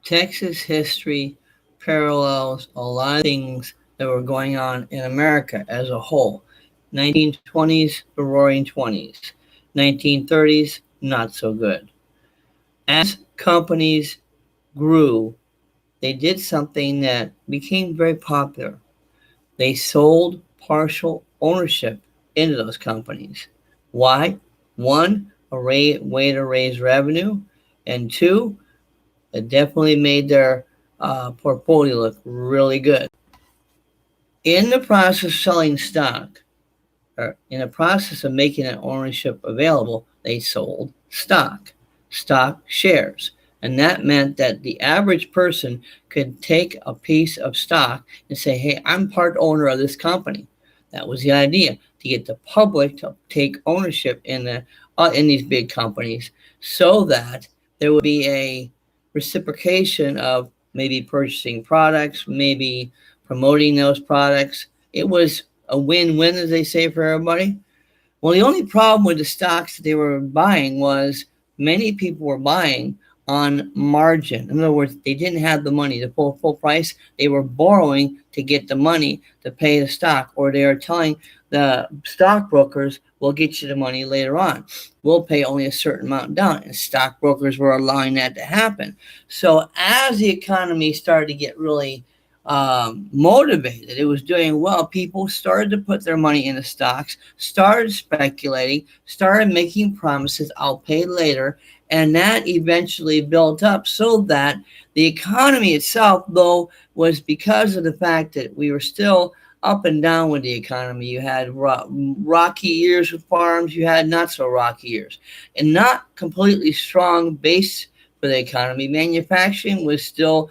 Texas history parallels a lot of things that were going on in America as a whole. 1920s, the roaring 20s. 1930s, not so good. As companies grew, they did something that became very popular. They sold partial ownership into those companies. Why? One, way to raise revenue, and two, it definitely made their portfolio look really good. In the process of selling stock, or in the process of making that ownership available, they sold stock shares. And that meant that the average person could take a piece of stock and say, hey, I'm part owner of this company. That was the idea, to get the public to take ownership in these big companies so that there would be a reciprocation of maybe purchasing products, maybe promoting those products. It was a win-win, as they say, for everybody. Well, the only problem with the stocks that they were buying was many people were buying on margin. In other words, they didn't have the money, the full price. They were borrowing to get the money to pay the stock, or they are telling the stockbrokers, we'll get you the money later on. We'll pay only a certain amount down. And stockbrokers were allowing that to happen. So as the economy started to get really motivated, it was doing well, people started to put their money into stocks, started speculating, started making promises, I'll pay later. And that eventually built up so that the economy itself, though, was because of the fact that we were still up and down with the economy. You had rocky years with farms, you had not so rocky years, and not completely strong base for the economy. Manufacturing was still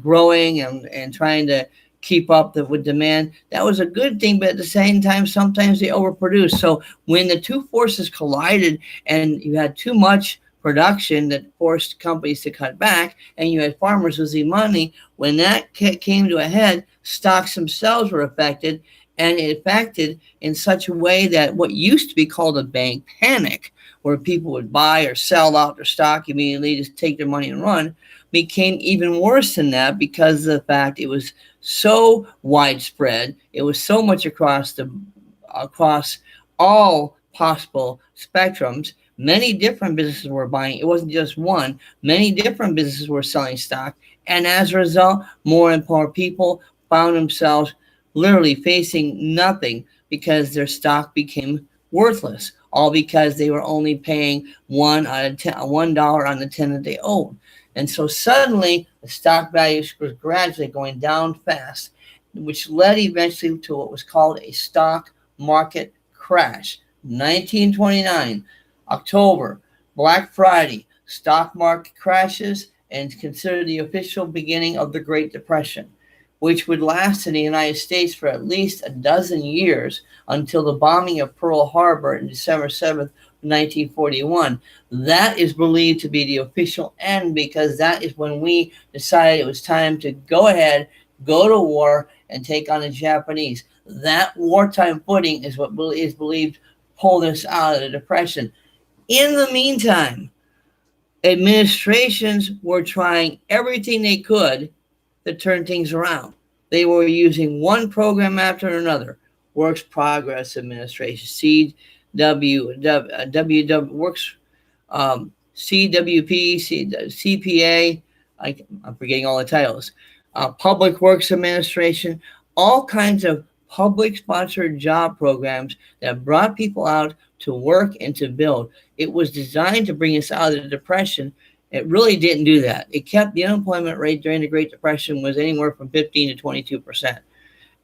growing and trying to keep up with demand. That was a good thing, but at the same time, sometimes they overproduce. So when the two forces collided and you had too much production that forced companies to cut back, and you had farmers losing money, when that came to a head, stocks themselves were affected, and it affected in such a way that what used to be called a bank panic, where people would buy or sell out their stock immediately, just take their money and run, became even worse than that because of the fact it was so widespread. It was so much across all possible spectrums. Many different businesses were buying. It wasn't just one. Many different businesses were selling stock. And as a result, more and more people found themselves literally facing nothing because their stock became worthless, all because they were only paying $1 on the 10 that they owed. And so suddenly the stock value was gradually going down fast, which led eventually to what was called a stock market crash. 1929, October, Black Friday, stock market crashes and considered the official beginning of the Great Depression, which would last in the United States for at least a dozen years until the bombing of Pearl Harbor on December 7th, 1941. That is believed to be the official end because that is when we decided it was time to go ahead, go to war, and take on the Japanese. That wartime footing is what is believed pulled us out of the Depression. In the meantime, administrations were trying everything they could to turn things around. They were using one program after another. Works Progress Administration, Works, CWP, CPA. I'm forgetting all the titles. Public Works Administration, all kinds of public sponsored job programs that brought people out to work and to build. It was designed to bring us out of the Depression. It really didn't do that. It kept the unemployment rate during the Great Depression was anywhere from 15 to 22%.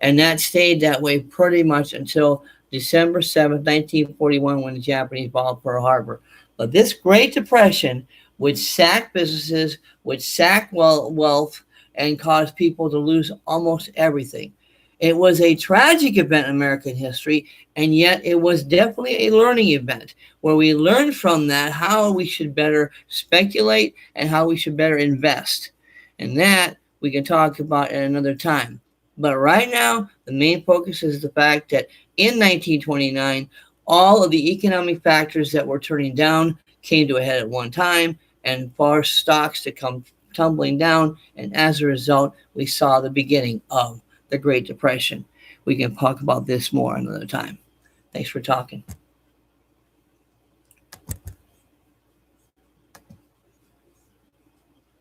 And that stayed that way pretty much until December 7th, 1941, when the Japanese bombed Pearl Harbor. But this Great Depression would sack businesses, would sack wealth, and cause people to lose almost everything. It was a tragic event in American history, and yet it was definitely a learning event where we learned from that how we should better speculate and how we should better invest. And that we can talk about at another time. But right now, the main focus is the fact that in 1929, all of the economic factors that were turning down came to a head at one time and forced stocks to come tumbling down, and as a result, we saw the beginning of the Great Depression. We can talk about this more another time. Thanks for talking.